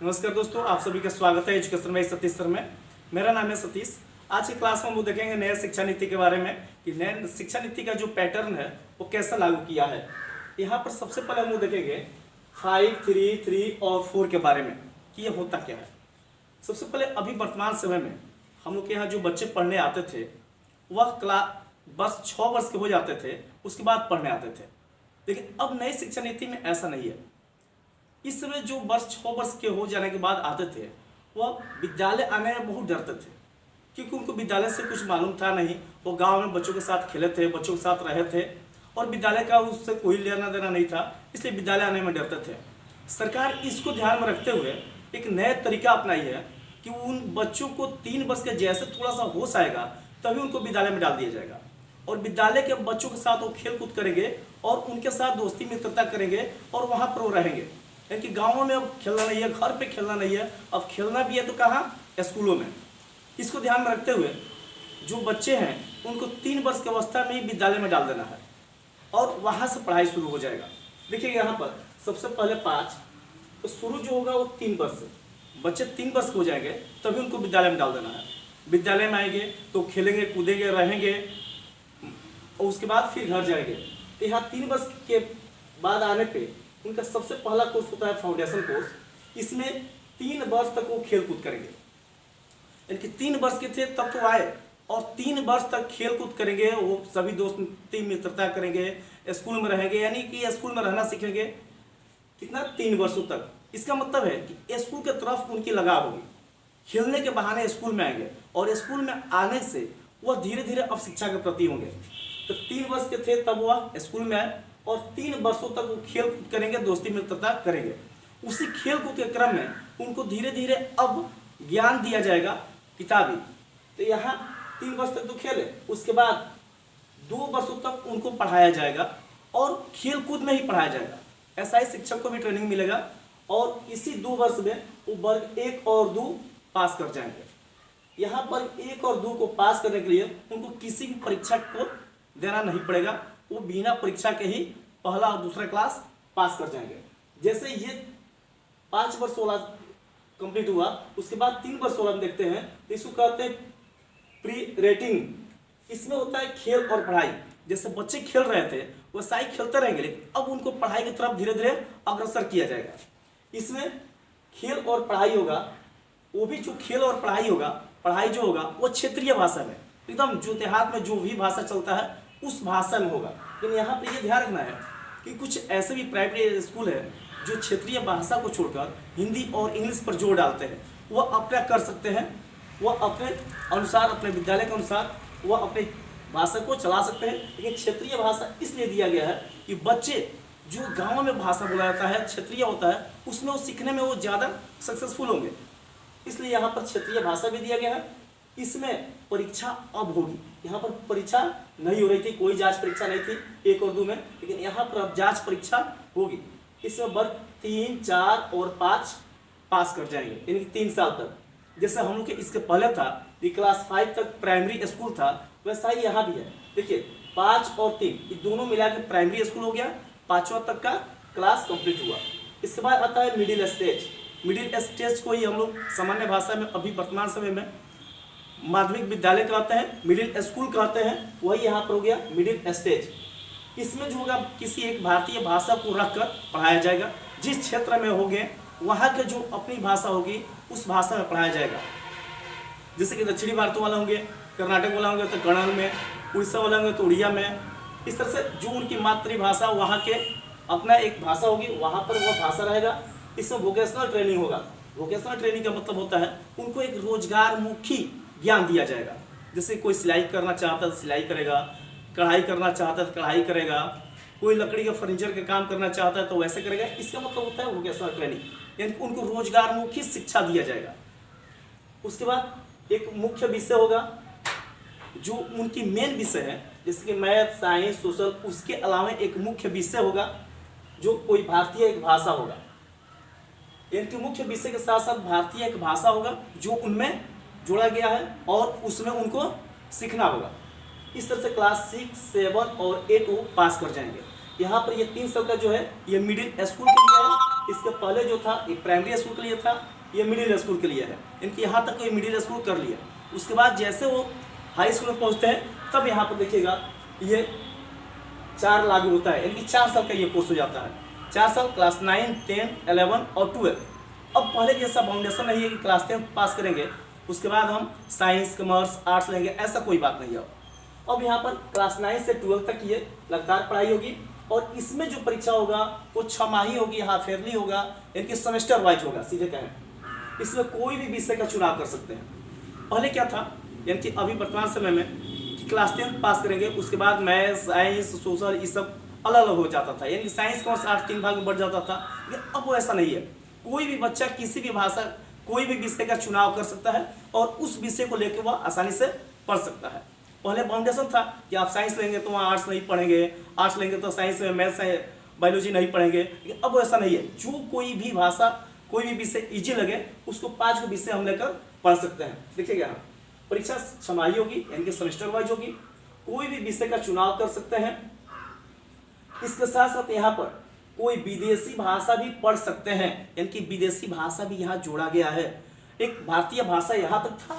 नमस्कार दोस्तों, आप सभी का स्वागत है एजुकेशन बाय सतीश सर में। मेरा नाम है सतीश। आज की क्लास में हम लोग देखेंगे नए शिक्षा नीति के बारे में कि नए शिक्षा नीति का जो पैटर्न है वो कैसा लागू किया है। यहाँ पर सबसे पहले हम लोग देखेंगे 5, 3, 3 और 4 के बारे में कि ये होता क्या है। सबसे पहले अभी वर्तमान समय में हम लोग के यहाँ जो बच्चे पढ़ने आते थे वह बस 6 वर्ष के हो जाते थे, उसके बाद पढ़ने आते थे। लेकिन अब नई शिक्षा नीति में ऐसा नहीं है। इस समय जो वर्ष 6 वर्ष के हो जाने के बाद आते थे वह विद्यालय आने में बहुत डरते थे, क्योंकि उनको विद्यालय से कुछ मालूम था नहीं। वो गांव में बच्चों के साथ खेले थे, बच्चों के साथ रहे थे और विद्यालय का उससे कोई लेना देना नहीं था, इसलिए विद्यालय आने में डरते थे। सरकार इसको ध्यान में रखते हुए एक नया तरीका अपनाई है कि उन बच्चों को 3 वर्ष के जैसे थोड़ा सा होश आएगा तभी उनको विद्यालय में डाल दिया जाएगा और विद्यालय के बच्चों के साथ वो खेल कूद करेंगे और उनके साथ दोस्ती मित्रता करेंगे और वहाँ पर वो रहेंगे। यानी कि गाँवों में अब खेलना नहीं है, घर पे खेलना नहीं है, अब खेलना भी है तो कहाँ, स्कूलों में। इसको ध्यान में रखते हुए जो बच्चे हैं उनको 3 वर्ष की अवस्था में ही विद्यालय में डाल देना है और वहाँ से पढ़ाई शुरू हो जाएगा। देखिए यहाँ पर सबसे पहले 5 तो शुरू जो होगा वो 3 वर्ष से, बच्चे 3 वर्ष हो जाएंगे तभी उनको विद्यालय में डाल देना है। विद्यालय में आएंगे तो खेलेंगे कूदेंगे रहेंगे और उसके बाद फिर घर जाएंगे। तो यहाँ 3 वर्ष के बाद आने पे उनका सबसे पहला कोर्स होता है फाउंडेशन कोर्स। इसमें 3 वर्ष तक वो खेल कूद करेंगे। यानी कि 3 वर्ष के थे तब तो आए और 3 वर्ष तक खेल कूद करेंगे, वो सभी दोस्ती मित्रता करेंगे, स्कूल में रहेंगे, यानी कि स्कूल में रहना सीखेंगे। कितना, 3 वर्षों तक। इसका मतलब है कि स्कूल की तरफ उनकी लगाव होगी, खेलने के बहाने स्कूल में आएंगे और स्कूल में आने से वह धीरे धीरे अब शिक्षा के प्रति होंगे। तो 3 वर्ष के थे तब वह स्कूल में आए और 3 वर्षों तक वो खेल कूद करेंगे, दोस्ती मित्रता करेंगे। उसी खेल कूद के क्रम में उनको धीरे धीरे अब ज्ञान दिया जाएगा किताबी। तो यहाँ 3 वर्ष तक तो खेले, उसके बाद 2 वर्षों तक उनको पढ़ाया जाएगा और खेल कूद में ही पढ़ाया जाएगा। ऐसा ही शिक्षक को भी ट्रेनिंग मिलेगा और इसी 2 वर्ष में वो वर्ग 1 और 2 पास कर जाएंगे। यहाँ वर्ग 1 और 2 को पास करने के लिए उनको किसी भी परीक्षा को देना नहीं पड़ेगा, वो बिना परीक्षा के ही पहला और दूसरा क्लास पास कर जाएंगे। जैसे ये 5 वर्ष वाला कंप्लीट हुआ, उसके बाद 3 वर्ष वाला हम देखते हैं, इसको कहते हैं प्री रेटिंग। इसमें होता है खेल और पढ़ाई। जैसे बच्चे खेल रहे थे वैसा ही खेलते रहेंगे, लेकिन अब उनको पढ़ाई की तरफ धीरे धीरे अग्रसर किया जाएगा। इसमें खेल और पढ़ाई होगा, वो भी जो खेल और पढ़ाई होगा, पढ़ाई जो होगा वो क्षेत्रीय भाषा में, एकदम जो देहात में जो भी भाषा चलता है उस भाषा में होगा। लेकिन यहाँ पर ये ध्यान रखना है कि कुछ ऐसे भी प्राइवेट स्कूल है जो क्षेत्रीय भाषा को छोड़कर हिंदी और इंग्लिश पर जोर डालते हैं। वह अपना कर सकते हैं, वह अपने अनुसार, अपने विद्यालय के अनुसार वह अपनी भाषा को चला सकते हैं। लेकिन क्षेत्रीय भाषा इसलिए दिया गया है कि बच्चे जो गाँव में भाषा बोला जाता है, क्षेत्रीय होता है, उसमें वो सीखने में वो ज़्यादा सक्सेसफुल होंगे, इसलिए यहाँ पर क्षेत्रीय भाषा भी दिया गया है। इसमें परीक्षा अब होगी, यहाँ पर परीक्षा नहीं हो रही थी, कोई जांच परीक्षा नहीं थी 1 और 2 में, लेकिन यहाँ पर अब जांच परीक्षा होगी। इसमें वर्ग 3, 4 और 5 पास कर जाएंगे, यानी कि 3 साल तक। जैसे हम लोग के इसके पहले था कि क्लास 5 तक प्राइमरी स्कूल था, वैसा ही यहाँ भी है। देखिए 5 और 3 ये दोनों मिला के प्राइमरी स्कूल हो गया, 5वां तक का क्लास कंप्लीट हुआ। इसके बाद आता है मिडिल स्टेज। मिडिल स्टेज को ही हम लोग सामान्य भाषा में अभी वर्तमान समय में माध्यमिक विद्यालय कहते हैं, मिडिल स्कूल कहते हैं, वही यहाँ पर हो गया मिडिल स्टेज। इसमें जो होगा किसी एक भारतीय भाषा को रखकर पढ़ाया जाएगा। जिस क्षेत्र में होंगे वहाँ के जो अपनी भाषा होगी उस भाषा में पढ़ाया जाएगा। जैसे कि दक्षिणी भारत वाला होंगे, कर्नाटक वाला होंगे तो कन्नड़ में, उड़ीसा वाला होंगे तो उड़िया में। इस तरह से जो उनकी मातृभाषा वहाँ के अपना एक भाषा होगी वहाँ पर वह भाषा रहेगा। इसमें वोकेशनल ट्रेनिंग होगा। वोकेशनल ट्रेनिंग का मतलब होता है उनको एक रोजगार मुखी ज्ञान दिया जाएगा। जैसे कोई सिलाई करना चाहता है तो सिलाई करेगा, कढ़ाई करना चाहता है तो कढ़ाई करेगा, कोई लकड़ी का फर्नीचर का काम करना चाहता है तो वैसे करेगा। इसका मतलब होता है वोकेशनल ट्रेनिंग, यानी उनको रोजगारमुखी शिक्षा दिया जाएगा। उसके बाद एक मुख्य विषय होगा जो उनकी मेन विषय है, जैसे कि मैथ, साइंस, सोशल। उसके अलावा एक मुख्य विषय होगा जो कोई भारतीय एक भाषा होगा। यानी मुख्य विषय के साथ साथ भारतीय एक भाषा होगा जो उनमें जोड़ा गया है और उसमें उनको सीखना होगा। इस तरह से क्लास 6, 7 और 8 वो पास कर जाएंगे। यहाँ पर ये 3 साल का जो है ये मिडिल स्कूल के लिए है, इसके पहले जो था ये प्राइमरी स्कूल के लिए था, ये मिडिल स्कूल के लिए है। इनकी यहाँ तक ये मिडिल स्कूल कर लिया। उसके बाद जैसे वो हाई स्कूल में पहुँचते हैं तब यहाँ पर देखिएगा ये 4 लागू होता है, यानी कि 4 साल का ये कोर्स हो जाता है। 4 साल क्लास 9, 10, 11 और 12। अब पहले जैसा फाउंडेशन नहीं है कि क्लास 10 पास करेंगे उसके बाद हम साइंस, कॉमर्स, आर्ट्स लेंगे, ऐसा कोई बात नहीं है। अब यहाँ पर क्लास 9 से 12 तक ये लगातार पढ़ाई होगी और इसमें जो परीक्षा होगा वो 6 होगी, हाफ ईयरली होगा, यानी सामेस्टर वाइज होगा। सीधे कहें इसमें कोई भी विषय का चुनाव कर सकते हैं। पहले क्या था, यानी कि अभी वर्तमान समय में क्लास 10 पास करेंगे उसके बाद मैथ, साइंस, सोशल ये सब अलग अलग हो जाता था, यानी कि साइंस, कॉमर्स, आर्ट्स 3 भाग में बढ़ जाता था। लेकिन अब वो ऐसा नहीं है। कोई भी बच्चा किसी भी भाषा, कोई भी विषय का चुनाव कर सकता है और उस विषय को लेकर वह आसानी से पढ़ सकता है। पहले फाउंडेशन था कि आप साइंस लेंगे तो वहाँ आर्ट्स नहीं पढ़ेंगे, आर्ट्स लेंगे तो साइंस में मैथ्स, बायोलॉजी नहीं पढ़ेंगे। लेकिन अब ऐसा नहीं है। जो कोई भी भाषा, कोई भी विषय ईजी लगे उसको 5 विषय हम लेकर पढ़ सकते हैं। देखिएगा यहाँ परीक्षा 6 होगी, यानी कि सेमेस्टर वाइज होगी। कोई भी विषय का चुनाव कर सकते हैं। इसके साथ साथ यहाँ पर कोई विदेशी भाषा भी पढ़ सकते हैं, यानी कि विदेशी भाषा भी यहाँ जोड़ा गया है। एक भारतीय भाषा यहाँ तक था,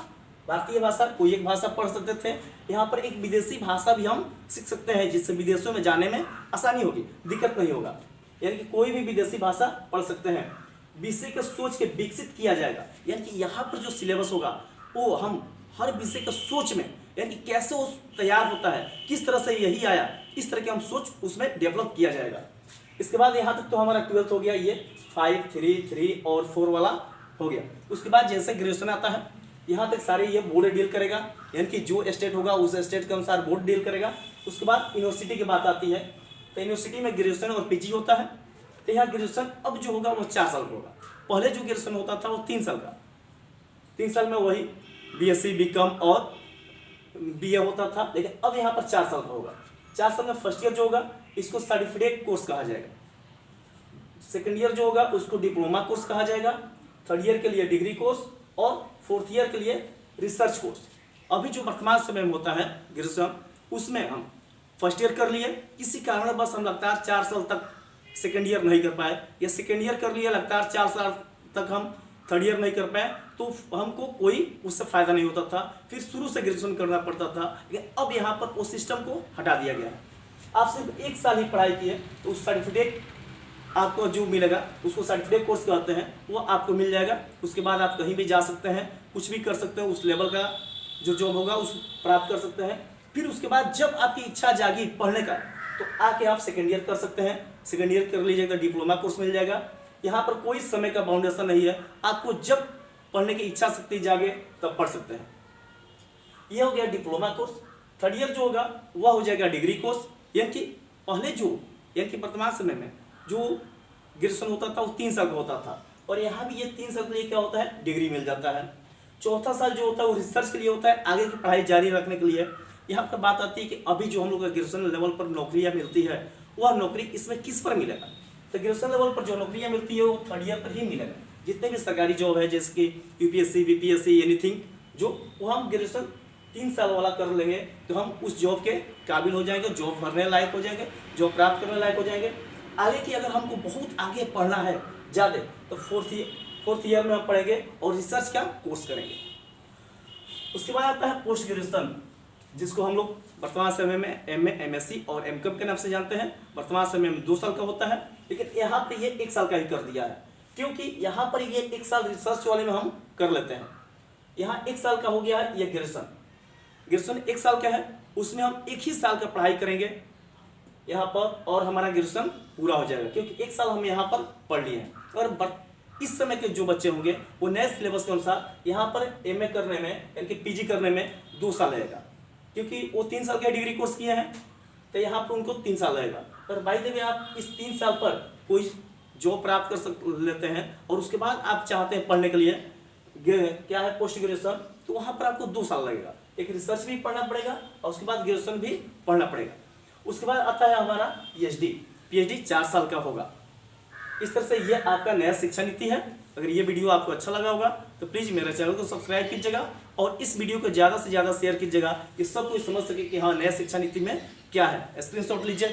भारतीय भाषा कोई एक भाषा पढ़ सकते थे। यहाँ पर एक विदेशी भाषा भी हम सीख सकते हैं जिससे विदेशों में जाने में आसानी होगी, दिक्कत नहीं होगा। यानी कि कोई भी विदेशी भाषा पढ़ सकते हैं। विषय के सोच के विकसित किया जाएगा, यानी कि यहाँ पर जो सिलेबस होगा वो हम हर विषय के सोच में, यानी कि कैसे वो तैयार होता है, किस तरह से यही आया, इस तरह के हम सोच उसमें डेवलप किया जाएगा। इसके बाद यहाँ तक तो हमारा 12th हो गया, ये 5, 3 और 4 वाला हो गया। उसके बाद जैसे ग्रेजुएशन आता है यहाँ तक सारे ये बोर्ड डील करेगा, यानी कि जो स्टेट होगा उस स्टेट के अनुसार बोर्ड डील करेगा। उसके बाद यूनिवर्सिटी की बात आती है तो यूनिवर्सिटी में ग्रेजुएशन और पीजी होता है। तो यहाँ ग्रेजुएशन अब जो होगा वो 4 साल का होगा। पहले जो ग्रेजुएशन होता था वो 3 साल का, 3 साल में वही बीएससी, बीकॉम और बीए होता था। लेकिन अब यहाँ पर 4 साल का होगा। 4 साल में फर्स्ट ईयर जो होगा इसको सर्टिफिकेट कोर्स कहा जाएगा, सेकेंड ईयर जो होगा उसको डिप्लोमा कोर्स कहा जाएगा, थर्ड ईयर के लिए डिग्री कोर्स और फोर्थ ईयर के लिए रिसर्च कोर्स। अभी जो वर्तमान समय में होता है ग्रेजुएशन, उसमें हम फर्स्ट ईयर कर लिए, किसी कारणवश हम लगातार 4 साल तक सेकेंड ईयर नहीं कर पाए, या सेकेंड ईयर कर लिए लगातार 4 साल तक हम थर्ड ईयर नहीं कर पाए, तो हमको कोई उससे फ़ायदा नहीं होता था, फिर शुरू से ग्रेजुएशन करना पड़ता था। लेकिन अब यहाँ पर उस सिस्टम को हटा दिया गया है। आप सिर्फ 1 साल ही पढ़ाई किए तो उस सर्टिफिकेट आपको जो मिलेगा उसको सर्टिफिकेट कोर्स कहते हैं, वो आपको मिल जाएगा। उसके बाद आप कहीं भी जा सकते हैं, कुछ भी कर सकते हैं, उस लेवल का जो जॉब होगा उस प्राप्त कर सकते हैं। फिर उसके बाद जब आपकी इच्छा जागी पढ़ने का तो आके आप सेकेंड ईयर कर सकते हैं। सेकेंड ईयर कर लीजिएगा, डिप्लोमा कोर्स मिल जाएगा। यहाँ पर कोई समय का बाउंडेशन नहीं है, आपको जब पढ़ने की इच्छा शक्ति जागे तब पढ़ सकते हैं। यह हो गया डिप्लोमा कोर्स। थर्ड ईयर जो होगा वह हो जाएगा डिग्री कोर्स, यानी कि पहले जो, यानी कि वर्तमान समय में जो ग्रेजुएशन होता था वो 3 साल का होता था, और यहाँ भी ये 3 साल के लिए क्या होता है, डिग्री मिल जाता है। चौथा साल जो होता है वो रिसर्च के लिए होता है, आगे की पढ़ाई जारी रखने के लिए। यहाँ पर बात आती है कि अभी जो हम लोग का ग्रेजुएशन लेवल पर नौकरियाँ मिलती है वह नौकरी इसमें किस पर मिलेगा। तो ग्रेजुएशन लेवल पर जो नौकरियाँ मिलती है वो थर्ड ईयर पर ही मिलेगा। जितने भी सरकारी जॉब है जैसे कि यूपीएससी, बीपीएससी, एनीथिंग, जो वो हम ग्रेजुएशन 3 साल वाला कर लेंगे तो हम उस जॉब के काबिल हो जाएंगे, जॉब भरने लायक हो जाएंगे, जॉब प्राप्त करने लायक हो जाएंगे। आगे की अगर हमको बहुत आगे पढ़ना है ज़्यादा तो फोर्थ ईयर में हम पढ़ेंगे और रिसर्च का कोर्स करेंगे। उसके बाद आता है पोस्ट ग्रेजुएशन, जिसको हम लोग वर्तमान समय में एमए, एमएससी और एमकॉम के नाम से जानते हैं। वर्तमान समय में 2 साल का होता है, लेकिन यहाँ पे ये 1 साल का ही कर दिया है, क्योंकि यहाँ पर ये 1 साल रिसर्च वाले में हम कर लेते हैं। यहाँ 1 साल का हो गया है ये ग्रेजुएशन 1 साल का है, उसमें हम 1 ही साल का पढ़ाई करेंगे यहाँ पर और हमारा ग्रेजुएशन पूरा हो जाएगा, क्योंकि 1 साल हम यहाँ पर पढ़ लिए हैं। और इस समय के जो बच्चे होंगे वो नए सिलेबस के अनुसार यहाँ पर एमए करने में, यानी कि पीजी करने में 2 साल लगेगा, क्योंकि वो 3 साल का डिग्री कोर्स किए हैं तो यहाँ पर उनको 3 साल लगेगा। और बाय द वे आप इस 3 साल पर कोई जॉब प्राप्त कर लेते हैं और उसके बाद आप चाहते हैं पढ़ने के लिए क्या है पोस्ट ग्रेजुएशन, तो वहाँ पर आपको 2 साल लगेगा। एक रिसर्च भी पढ़ना पड़ेगा और उसके बाद ग्रेजुएशन भी पढ़ना पड़ेगा। उसके बाद आता है हमारा पीएचडी 4 साल का होगा। इस तरह से ये आपका नया शिक्षा नीति है। अगर ये वीडियो आपको अच्छा लगा होगा तो प्लीज़ मेरे चैनल को सब्सक्राइब कीजिएगा और इस वीडियो को ज़्यादा से ज़्यादा शेयर कीजिएगा कि सब कोई समझ सके कि हाँ नया शिक्षा नीति में क्या है। स्क्रीनशॉट लीजिए।